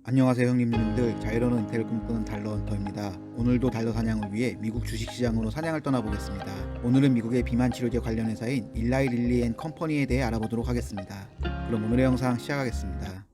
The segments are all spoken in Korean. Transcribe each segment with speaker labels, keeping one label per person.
Speaker 1: 안녕하세요 형님들. 자유로운 은퇴를 꿈꾸는 달러 헌터입니다. 오늘도 달러 사냥을 위해 미국 주식시장으로 사냥을 떠나보겠습니다. 오늘은 미국의 비만 치료제 관련 회사인 일라이 릴리 앤 컴퍼니에 대해 알아보도록 하겠습니다. 그럼 오늘의 영상 시작하겠습니다.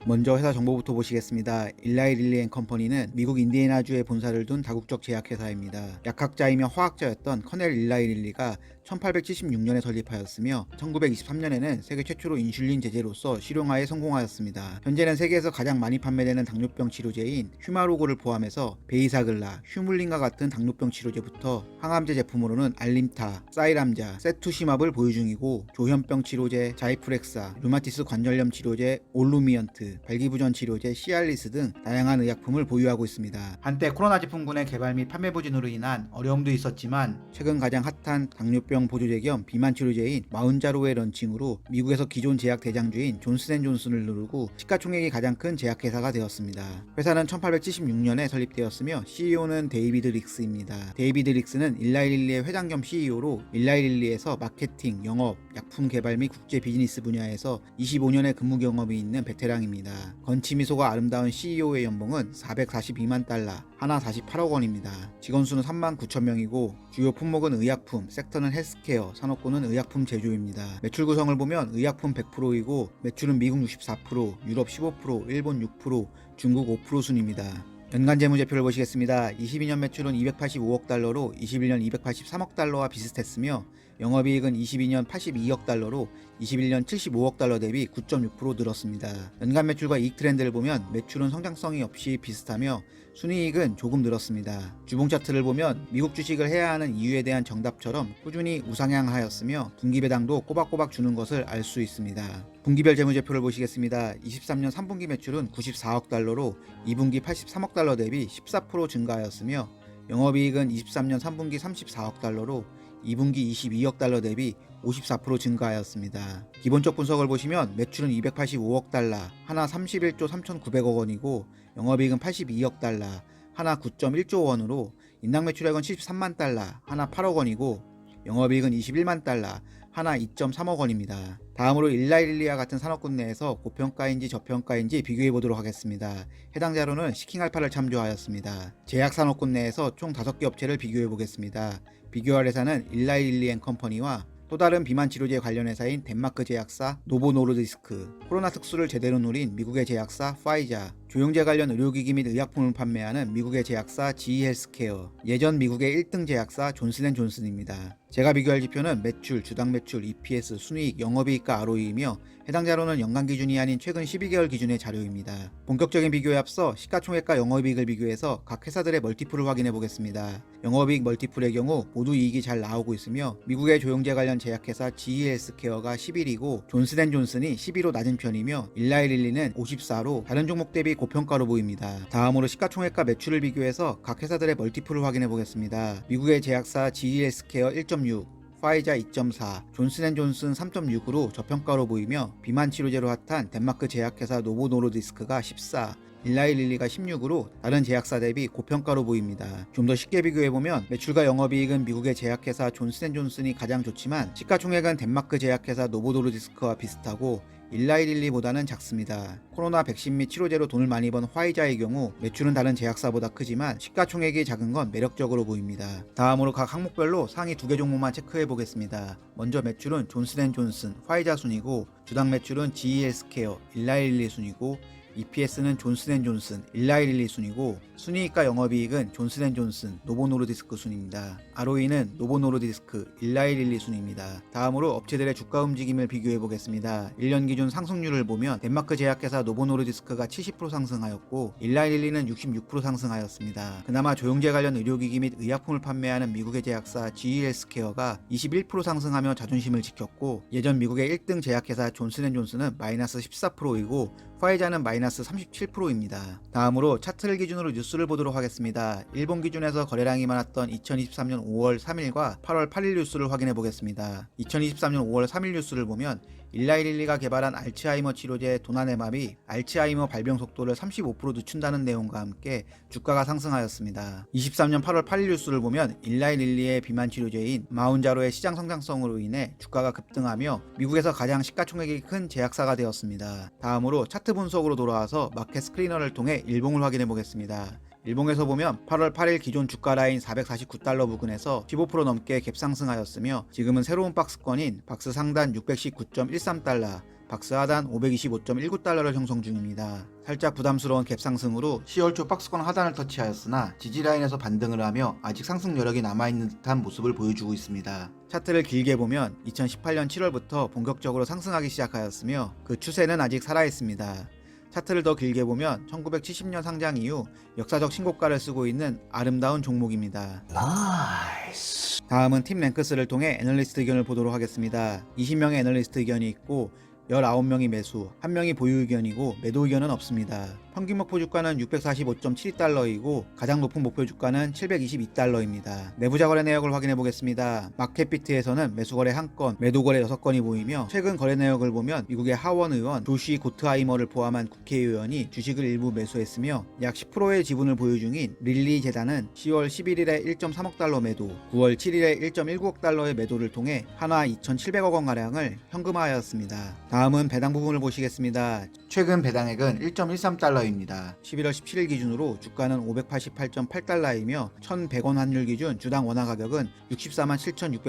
Speaker 1: 먼저 회사 정보부터 보시겠습니다. 일라이 릴리 앤 컴퍼니는 미국 인디애나주에 본사를 둔 다국적 제약회사입니다. 약학자이며 화학자였던 커넬 일라이 릴리가 1876년에 설립하였으며 1923년에는 세계 최초로 인슐린 제제로서 실용화에 성공하였습니다. 현재는 세계에서 가장 많이 판매되는 당뇨병 치료제인 휴마로고를 포함해서 베이사글라, 휴물린과 같은 당뇨병 치료제부터 항암제 제품으로는 알림타, 사이람자, 세투시맙을 보유 중이고 조현병 치료제, 자이프렉사, 류마티스 관절염 치료제, 올루미언트, 발기부전 치료제, 시알리스 등 다양한 의약품을 보유하고 있습니다. 한때 코로나 제품군의 개발 및 판매 부진으로 인한 어려움도 있었지만 최근 가장 핫한 당뇨병 보조제 겸 비만 치료제인 마운자로의 런칭으로 미국에서 기존 제약 대장주인 존슨앤존슨을 누르고 시가총액이 가장 큰 제약회사가 되었습니다. 회사는 1876년에 설립되었으며 CEO는 데이비드 릭스입니다. 데이비드 릭스는 일라이 릴리의 회장 겸 CEO로 일라이 릴리에서 마케팅, 영업, 약품 개발 및 국제 비즈니스 분야에서 25년의 근무 경험이 있는 베테랑입니다. 건치미소가 아름다운 CEO의 연봉은 442만 달러, 하나 48억 원입니다. 직원 수는 3만 9천 명이고 주요 품목은 의약품, 섹터는 헬스케어, 산업군은 의약품 제조입니다. 매출 구성을 보면 의약품 100%이고 매출은 미국 64%, 유럽 15%, 일본 6%, 중국 5% 순입니다. 연간 재무제표를 보시겠습니다. 22년 매출은 285억 달러로 21년 283억 달러와 비슷했으며 영업이익은 22년 82억 달러로 21년 75억 달러 대비 9.6% 늘었습니다. 연간 매출과 이익 트렌드를 보면 매출은 성장성이 없이 비슷하며 순이익은 조금 늘었습니다. 주봉 차트를 보면 미국 주식을 해야 하는 이유에 대한 정답처럼 꾸준히 우상향하였으며 분기 배당도 꼬박꼬박 주는 것을 알 수 있습니다. 분기별 재무제표를 보시겠습니다. 23년 3분기 매출은 94억 달러로 2분기 83억 달러 대비 14% 증가하였으며 영업이익은 23년 3분기 34억 달러로 2분기 22억 달러 대비 54% 증가하였습니다. 기본적 분석을 보시면 매출은 285억 달러, 하나 31조 3,900억 원이고 영업이익은 82억 달러, 하나 9.1조 원으로 인당 매출액은 73만 달러, 하나 8억 원이고 영업이익은 21만 달러, 하나 2.3억 원입니다. 다음으로 일라이 릴리와 같은 산업군 내에서 고평가인지 저평가인지 비교해 보도록 하겠습니다. 해당 자료는 시킹알파를 참조하였습니다. 제약 산업군 내에서 총 5개 업체를 비교해 보겠습니다. 비교할 회사는 일라이 릴리 앤 컴퍼니와 또 다른 비만 치료제 관련 회사인 덴마크 제약사 노보 노르디스크, 코로나 특수를 제대로 누린 미국의 제약사 파이자, 조영제 관련 의료기기 및 의약품을 판매하는 미국의 제약사 GE 헬스케어, 예전 미국의 1등 제약사 존슨앤존슨입니다. 제가 비교할 지표는 매출, 주당 매출, EPS, 순이익, 영업이익과 ROE이며 해당 자료는 연간 기준이 아닌 최근 12개월 기준의 자료입니다. 본격적인 비교에 앞서 시가총액과 영업이익을 비교해서 각 회사들의 멀티플을 확인해 보겠습니다. 영업이익 멀티플의 경우 모두 이익이 잘 나오고 있으며 미국의 조영제 관련 제약회사 GE 헬스케어가 11이고 존슨앤존슨이 12로 낮은 편이며 일라이 릴리는 54로 다른 종목 대비 고평가로 보입니다. 다음으로 시가총액과 매출을 비교해서 각 회사들의 멀티플을 확인해 보겠습니다. 미국의 제약사 GE 헬스케어 1.6, 파이자 2.4, 존슨앤존슨 3.6으로 저평가로 보이며 비만 치료제로 핫한 덴마크 제약회사 노보 노르디스크가 14, 일라이 릴리가 16으로 다른 제약사 대비 고평가로 보입니다. 좀 더 쉽게 비교해보면 매출과 영업이익은 미국의 제약회사 존슨앤존슨이 가장 좋지만 시가총액은 덴마크 제약회사 노보 노르디스크와 비슷하고 일라이 릴리보다는 작습니다. 코로나 백신 및 치료제로 돈을 많이 번 화이자의 경우 매출은 다른 제약사보다 크지만 시가총액이 작은 건 매력적으로 보입니다. 다음으로 각 항목별로 상위 2개 종목만 체크해 보겠습니다. 먼저 매출은 존슨앤존슨, 화이자 순이고 주당 매출은 GE 헬스케어, 일라이 릴리 순이고 EPS는 존슨앤존슨, 일라이 릴리 순이고 순이익과 영업이익은 존슨앤존슨, 노보 노르디스크 순입니다. ROE는 노보 노르디스크, 일라이 릴리 순입니다. 다음으로 업체들의 주가 움직임을 비교해 보겠습니다. 1년 기준 상승률을 보면 덴마크 제약회사 노보 노르디스크가 70% 상승하였고 일라이 릴리는 66% 상승하였습니다. 그나마 조영제 관련 의료기기 및 의약품을 판매하는 미국의 제약사 GE 헬스케어가 21% 상승하며 자존심을 지켰고 예전 미국의 1등 제약회사 존슨앤존슨은 마이너스 14%이고 화이자는 마이너스 37%입니다. 다음으로 차트를 기준으로 뉴스를 보도록 하겠습니다. 일본 기준에서 거래량이 많았던 2023년 5월 3일과 8월 8일 뉴스를 확인해 보겠습니다. 2023년 5월 3일 뉴스를 보면 일라이릴리가 개발한 알츠하이머 치료제 도나네맙이 알츠하이머 발병 속도를 35% 늦춘다는 내용과 함께 주가가 상승하였습니다. 23년 8월 8일 뉴스를 보면 일라이릴리의 비만 치료제인 마운자로의 시장 성장성으로 인해 주가가 급등하며 미국에서 가장 시가총액이 큰 제약사가 되었습니다. 다음으로 차트 분석으로 돌아와서 마켓 스크리너를 통해 일봉을 확인해 보겠습니다. 일봉에서 보면 8월 8일 기존 주가 라인 449달러 부근에서 15% 넘게 갭상승하였으며 지금은 새로운 박스권인 박스 상단 619.13달러, 박스 하단 525.19달러를 형성 중입니다. 살짝 부담스러운 갭상승으로 10월 초 박스권 하단을 터치하였으나 지지라인에서 반등을 하며 아직 상승 여력이 남아있는 듯한 모습을 보여주고 있습니다. 차트를 길게 보면 2018년 7월부터 본격적으로 상승하기 시작하였으며 그 추세는 아직 살아있습니다. 차트를 더 길게 보면 1970년 상장 이후 역사적 신고가를 쓰고 있는 아름다운 종목입니다. 나이스. 다음은 팀 랭크스를 통해 애널리스트 의견을 보도록 하겠습니다. 20명의 애널리스트 의견이 있고 19명이 매수, 1명이 보유 의견이고 매도 의견은 없습니다. 평균 목표 주가는 645.72달러이고 가장 높은 목표 주가는 722달러입니다. 내부자 거래 내역을 확인해 보겠습니다. 마켓비트에서는 매수 거래 1건, 매도 거래 6건이 보이며 최근 거래 내역을 보면 미국의 하원 의원 조시 고트하이머를 포함한 국회의원이 주식을 일부 매수했으며 약 10%의 지분을 보유 중인 릴리 재단은 10월 11일에 1.3억 달러 매도, 9월 7일에 1.19억 달러의 매도를 통해 한화 2,700억 원가량을 현금화하였습니다. 다음은 배당 부분을 보시겠습니다. 최근 배당액은 1.13달러입니다. 11월 17일 기준으로 주가는 588.8달러이며 1,100원 환율 기준 주당 원화 가격은 64만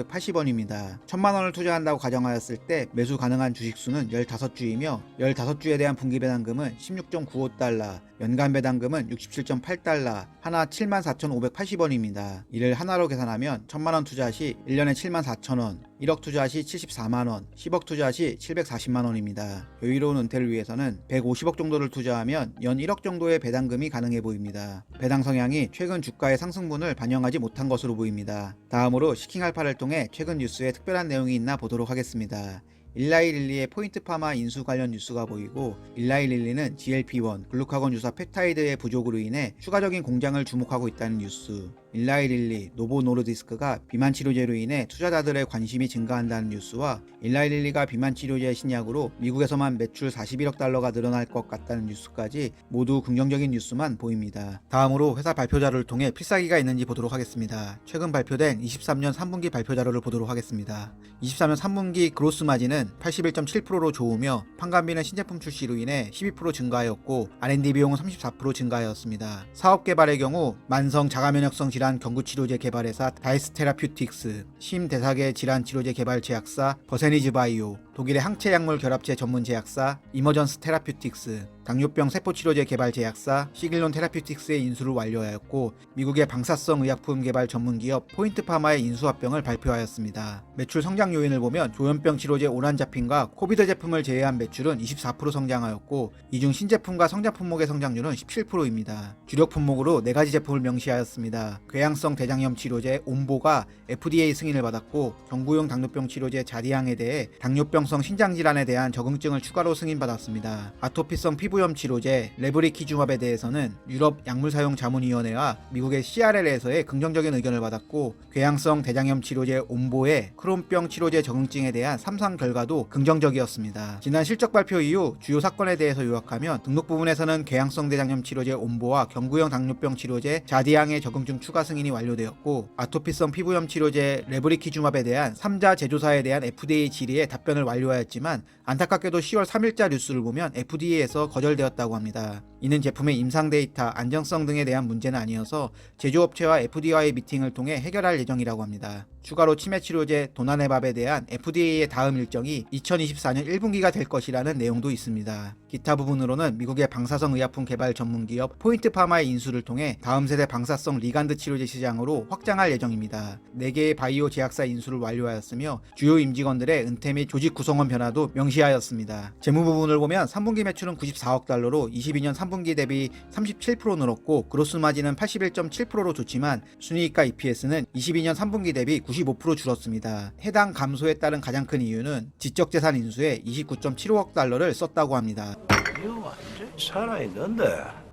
Speaker 1: 7,680원입니다. 1,000만원을 투자한다고 가정하였을 때 매수 가능한 주식수는 15주이며 15주에 대한 분기 배당금은 16.95달러, 연간 배당금은 67.8달러, 하나 74,580원입니다. 이를 하나로 계산하면 1,000만원 투자 시 1년에 74,000원, 1억 투자 시 74만원, 10억 투자 시 740만원입니다. 여유로운 은퇴를 위해서는 150억 정도를 투자하면 연 1억 정도의 배당금이 가능해 보입니다. 배당 성향이 최근 주가의 상승분을 반영하지 못한 것으로 보입니다. 다음으로 시킹알파를 통해 최근 뉴스에 특별한 내용이 있나 보도록 하겠습니다. 일라이릴리의 포인트파마 인수 관련 뉴스가 보이고 일라이릴리는 GLP-1 글루카곤 유사 펩타이드의 부족으로 인해 추가적인 공장을 주목하고 있다는 뉴스, 일라이릴리, 노보노르디스크가 비만 치료제로 인해 투자자들의 관심이 증가한다는 뉴스와 일라이릴리가 비만 치료제 신약으로 미국에서만 매출 41억 달러가 늘어날 것 같다는 뉴스까지 모두 긍정적인 뉴스만 보입니다. 다음으로 회사 발표 자료를 통해 필살기가 있는지 보도록 하겠습니다. 최근 발표된 23년 3분기 발표 자료를 보도록 하겠습니다. 23년 3분기 그로스 마진은 81.7%로 좋으며 판관비는 신제품 출시로 인해 12% 증가하였고 R&D 비용은 34% 증가하였습니다. 사업 개발의 경우 만성 자가면역성 질환 경구치료제 개발회사 다이스 테라퓨틱스, 심대사계 질환 치료제 개발 제약사 버세니즈 바이오, 독일의 항체 약물 결합체 전문 제약사 이머전스 테라퓨틱스, 당뇨병 세포치료제 개발 제약사 시길론 테라퓨틱스의 인수를 완료하였고 미국의 방사성 의약품 개발 전문기업 포인트파마의 인수합병을 발표하였습니다. 매출 성장 요인을 보면 조현병 치료제 오란자핀과 코비드 제품을 제외한 매출은 24% 성장하였고 이중 신제품과 성장 품목의 성장률은 17%입니다. 주력 품목으로 4가지 제품을 명시하였습니다. 궤양성 대장염 치료제 옴보가 FDA 승인을 받았고 경구용 당뇨병 치료제 자디앙에 대해 당뇨병성 신장질환에 대한 적응증을 추가로 승인받았습니다. 아토피성 피부염 치료제 레브리키주맙에 대해서는 유럽 약물사용자문위원회와 미국의 CRL에서의 긍정적인 의견을 받았고 궤양성 대장염 치료제 옴보의 크론병 치료제 적응증에 대한 3상 결과도 긍정적이었습니다. 지난 실적 발표 이후 주요 사건에 대해서 요약하면 등록 부분에서는 궤양성 대장염 치료제 옴보와 경구용 당뇨병 치료제 자디앙의 적응증 추가 승인이 완료되었고 아토피성 피부염 치료제 레브리키주맙에 대한 3자 제조사에 대한 FDA 질의에 답변을 완료하였지만 안타깝게도 10월 3일자 뉴스를 보면 FDA에서 거절되었다고 합니다. 이는 제품의 임상 데이터, 안정성 등에 대한 문제는 아니어서 제조업체와 FDA와의 미팅을 통해 해결할 예정이라고 합니다. 추가로 치매치료제 도나네밥에 대한 FDA의 다음 일정이 2024년 1분기가 될 것이라는 내용도 있습니다. 기타 부분으로는 미국의 방사성 의약품 개발 전문기업 포인트파마의 인수를 통해 다음 세대 방사성 리간드 치료제 시장으로 확장할 예정입니다. 4개의 바이오 제약사 인수를 완료하였으며 주요 임직원들의 은퇴 및 조직 구성원 변화도 명시하였습니다. 재무 부분을 보면 3분기 매출은 94억 달러로 22년 3분기 대비 37% 늘었고 그로스 마진은 81.7%로 좋지만 순이익과 EPS는 22년 3분기 대비 95% 줄었습니다. 해당 감소에 따른 가장 큰 이유는 지적재산 인수에 29.75억 달러를 썼다고 합니다.
Speaker 2: 이거 완전 살아있는데.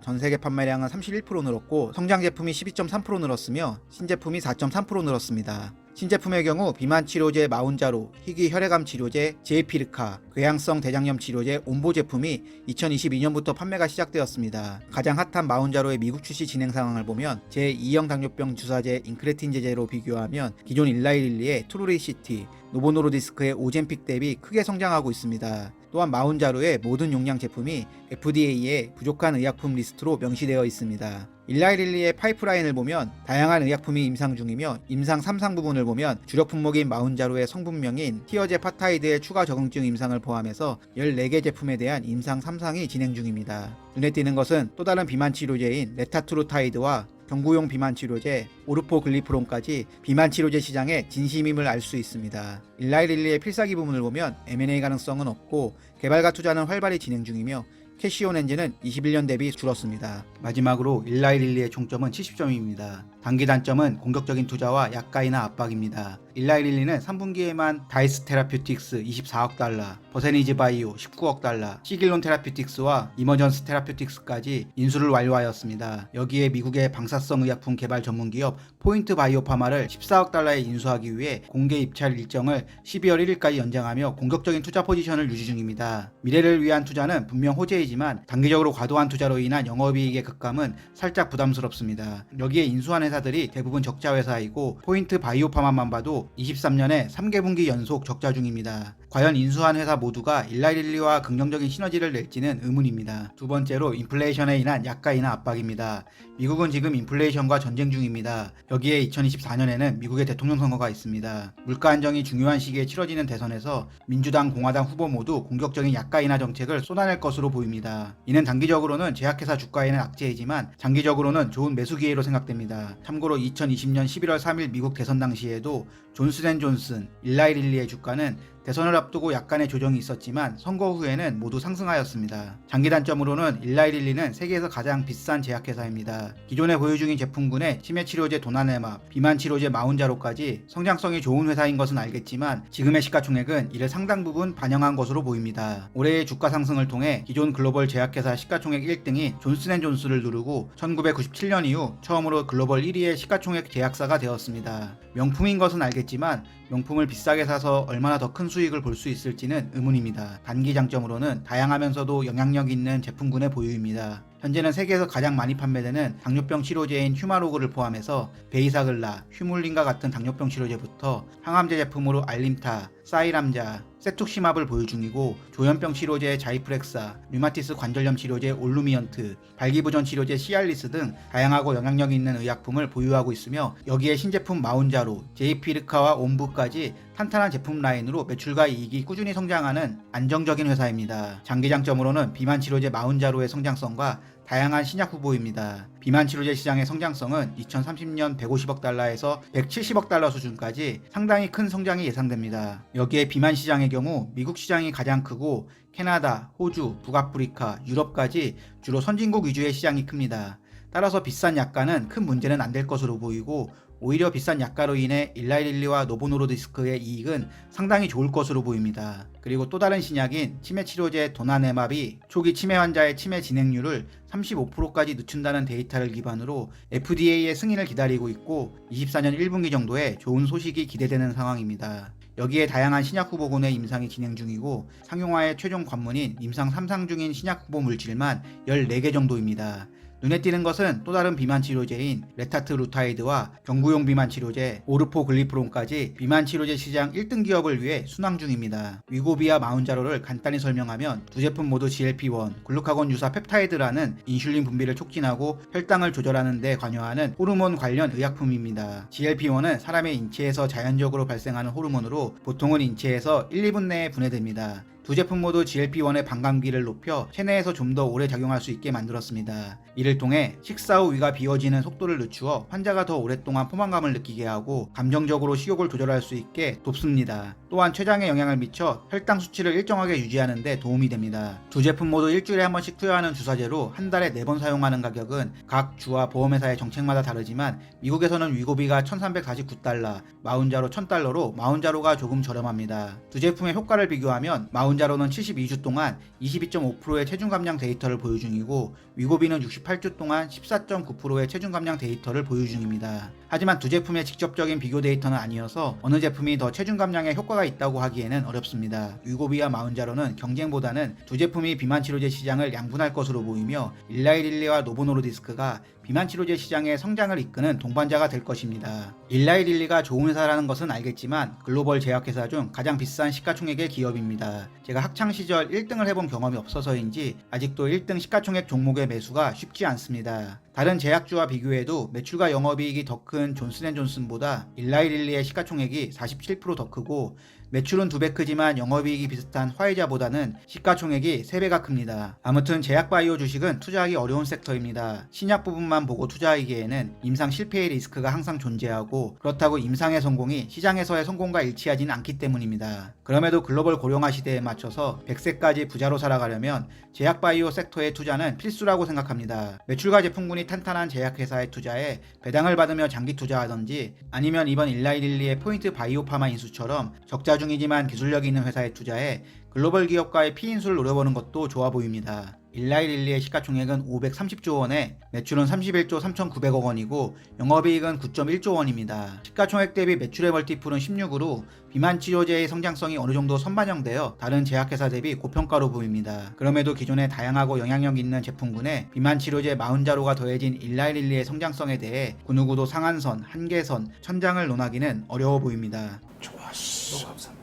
Speaker 1: 전세계 판매량은 31% 늘었고 성장 제품이 12.3% 늘었으며 신제품이 4.3% 늘었습니다. 신제품의 경우 비만 치료제 마운자로, 희귀 혈액암 치료제 제이피르카, 궤양성 대장염 치료제 온보 제품이 2022년부터 판매가 시작되었습니다. 가장 핫한 마운자로의 미국 출시 진행 상황을 보면 제2형 당뇨병 주사제 인크레틴 제제로 비교하면 기존 일라이릴리의 트루리시티, 노보노르디스크의 오젠픽 대비 크게 성장하고 있습니다. 또한 마운자로의 모든 용량 제품이 FDA의 부족한 의약품 리스트로 명시되어 있습니다. 일라이릴리의 파이프라인을 보면 다양한 의약품이 임상 중이며 임상 3상 부분을 보면 주력 품목인 마운자로의 성분명인 티어제파타이드의 추가 적응증 임상을 포함해서 14개 제품에 대한 임상 3상이 진행 중입니다. 눈에 띄는 것은 또 다른 비만 치료제인 레타트루타이드와 경구용 비만 치료제 오르포글리프론까지 비만 치료제 시장의 진심임을 알 수 있습니다. 일라이릴리의 필사기 부분을 보면 M&A 가능성은 없고 개발과 투자는 활발히 진행 중이며 캐시온 엔진은 21년 대비 줄었습니다. 마지막으로 일라이릴리의 총점은 70점입니다. 단기 단점은 공격적인 투자와 약가이나 압박입니다. 일라이릴리는 3분기에만 다이스 테라퓨틱스 24억 달러, 버세니즈 바이오 19억 달러, 시길론 테라퓨틱스와 이머전스 테라퓨틱스까지 인수를 완료하였습니다. 여기에 미국의 방사성 의약품 개발 전문기업 포인트 바이오파마를 14억 달러에 인수하기 위해 공개 입찰 일정을 12월 1일까지 연장하며 공격적인 투자 포지션을 유지 중입니다. 미래를 위한 투자는 분명 호재이지만 단기적으로 과도한 투자로 인한 영업이익의 급감은 살짝 부담스럽습니다. 여기에 인수한 회사들이 대부분 적자 회사이고 포인트 바이오파마만 봐도 23년에 3개 분기 연속 적자 중입니다. 과연 인수한 회사 모두가 일라이릴리와 긍정적인 시너지를 낼지는 의문입니다. 두 번째로 인플레이션에 인한 약가이나 압박입니다. 미국은 지금 인플레이션과 전쟁 중입니다. 여기에 2024년에는 미국의 대통령 선거가 있습니다. 물가 안정이 중요한 시기에 치러지는 대선에서 민주당, 공화당 후보 모두 공격적인 약가이나 정책을 쏟아낼 것으로 보입니다. 이는 단기적으로는 제약회사 주가에는 악재이지만 장기적으로는 좋은 매수 기회로 생각됩니다. 참고로 2020년 11월 3일 미국 대선 당시에도 존슨앤존슨, 일라이릴리의 주가는 대선을 앞두고 약간의 조정이 있었지만 선거 후에는 모두 상승하였습니다. 장기 단점으로는 일라이릴리는 세계에서 가장 비싼 제약회사입니다. 기존에 보유 중인 제품군에 치매치료제 도나네마, 비만치료제 마운자로까지 성장성이 좋은 회사인 것은 알겠지만 지금의 시가총액은 이를 상당 부분 반영한 것으로 보입니다. 올해의 주가 상승을 통해 기존 글로벌 제약회사 시가총액 1등인 존슨앤존슨을 누르고 1997년 이후 처음으로 글로벌 1위의 시가총액 제약사가 되었습니다. 명품인 것은 알겠지만 명품을 비싸게 사서 얼마나 더 큰 수익을 볼 수 있을지는 의문입니다. 단기 장점으로는 다양하면서도 영향력 있는 제품군의 보유입니다. 현재는 세계에서 가장 많이 판매되는 당뇨병 치료제인 휴마로그를 포함해서 베이사글라, 휴물린과 같은 당뇨병 치료제부터 항암제 제품으로 알림타, 사이람자, 세툭시맙을 보유 중이고 조현병 치료제 자이프렉사, 류마티스 관절염 치료제 올루미언트, 발기부전 치료제 시알리스 등 다양하고 영향력 있는 의약품을 보유하고 있으며 여기에 신제품 마운자로, 제이피르카와 온부까지 탄탄한 제품 라인으로 매출과 이익이 꾸준히 성장하는 안정적인 회사입니다. 장기 장점으로는 비만 치료제 마운자로의 성장성과 다양한 신약 후보입니다. 비만 치료제 시장의 성장성은 2030년 150억 달러에서 170억 달러 수준까지 상당히 큰 성장이 예상됩니다. 여기에 비만 시장의 경우 미국 시장이 가장 크고 캐나다, 호주, 북아프리카, 유럽까지 주로 선진국 위주의 시장이 큽니다. 따라서 비싼 약가는 큰 문제는 안 될 것으로 보이고 오히려 비싼 약가로 인해 일라이릴리와 노보노르디스크의 이익은 상당히 좋을 것으로 보입니다. 그리고 또 다른 신약인 치매치료제 도나네맙이 초기 치매 환자의 치매 진행률을 35%까지 늦춘다는 데이터를 기반으로 FDA의 승인을 기다리고 있고 24년 1분기 정도에 좋은 소식이 기대되는 상황입니다. 여기에 다양한 신약 후보군의 임상이 진행 중이고 상용화의 최종 관문인 임상 3상 중인 신약 후보 물질만 14개 정도입니다. 눈에 띄는 것은 또 다른 비만 치료제인 레타트루타이드와 경구용 비만 치료제 오르포글리프론까지 비만 치료제 시장 1등 기업을 위해 순항 중입니다. 위고비와 마운자로를 간단히 설명하면 두 제품 모두 GLP-1, 글루카곤 유사 펩타이드라는 인슐린 분비를 촉진하고 혈당을 조절하는 데 관여하는 호르몬 관련 의약품입니다. GLP-1은 사람의 인체에서 자연적으로 발생하는 호르몬으로 보통은 인체에서 1, 2분 내에 분해됩니다. 두 제품 모두 GLP-1의 반감기를 높여 체내에서 좀 더 오래 작용할 수 있게 만들었습니다. 이를 통해 식사 후 위가 비워지는 속도를 늦추어 환자가 더 오랫동안 포만감을 느끼게 하고 감정적으로 식욕을 조절할 수 있게 돕습니다. 또한 췌장에 영향을 미쳐 혈당 수치를 일정하게 유지하는 데 도움이 됩니다. 두 제품 모두 일주일에 한 번씩 투여하는 주사제로 한 달에 4번 사용하는 가격은 각 주와 보험회사의 정책마다 다르지만 미국에서는 위고비가 1349달러, 마운자로 1000달러로 마운자로가 조금 저렴합니다. 두 제품의 효과를 비교하면 마운자로 마운자로는 72주 동안 22.5%의 체중 감량 데이터를 보유 중이고 위고비는 68주 동안 14.9%의 체중 감량 데이터를 보유 중입니다. 하지만 두 제품의 직접적인 비교 데이터는 아니어서 어느 제품이 더 체중 감량에 효과가 있다고 하기에는 어렵습니다. 위고비와 마운자로는 경쟁보다는 두 제품이 비만 치료제 시장을 양분할 것으로 보이며 일라이릴리와 노보노르디스크가 비만 치료제 시장의 성장을 이끄는 동반자가 될 것입니다. 일라이릴리가 좋은 회사라는 것은 알겠지만 글로벌 제약회사 중 가장 비싼 시가총액의 기업입니다. 제가 학창시절 1등을 해본 경험이 없어서인지 아직도 1등 시가총액 종목의 매수가 쉽지 않습니다. 다른 제약주와 비교해도 매출과 영업이익이 더 큰 존슨앤존슨보다 일라이릴리의 시가총액이 47% 더 크고 매출은 2배 크지만 영업이익이 비슷한 화이자보다는 시가총액이 3배가 큽니다. 아무튼 제약바이오 주식은 투자하기 어려운 섹터입니다. 신약 부분만 보고 투자하기에는 임상 실패의 리스크가 항상 존재하고 그렇다고 임상의 성공이 시장에서의 성공과 일치하지는 않기 때문입니다. 그럼에도 글로벌 고령화 시대에 맞춰서 100세까지 부자로 살아가려면 제약바이오 섹터의 투자는 필수라고 생각합니다. 매출과 제품군이 탄탄한 제약회사에 투자해 배당을 받으며 장기 투자하던지 아니면 이번 일라이릴리의 포인트 바이오파마 인수처럼 적자 중이지만 기술력이 있는 회사에 투자해 글로벌 기업과의 피인수를 노려보는 것도 좋아 보입니다. 일라이릴리의 시가총액은 530조 원에 매출은 31조 3,900억 원이고 영업이익은 9.1조 원입니다. 시가총액 대비 매출의 멀티플은 16으로 비만 치료제의 성장성이 어느 정도 선반영되어 다른 제약회사 대비 고평가로 보입니다. 그럼에도 기존의 다양하고 영향력 있는 제품군에 비만 치료제 마운자로가 더해진 일라이릴리의 성장성에 대해 그 누구도 상한선, 한계선, 천장을 논하기는 어려워 보입니다.
Speaker 2: 좋았어. 감사합니다.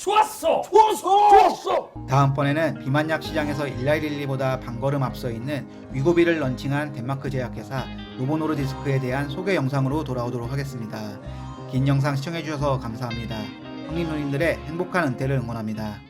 Speaker 3: 좋았어!
Speaker 1: 다음번에는 비만약 시장에서 일라이릴리보다 반걸음 앞서 있는 위고비를 런칭한 덴마크 제약회사 노보노르디스크에 대한 소개 영상으로 돌아오도록 하겠습니다. 긴 영상 시청해주셔서 감사합니다. 형님 누님들의 행복한 은퇴를 응원합니다.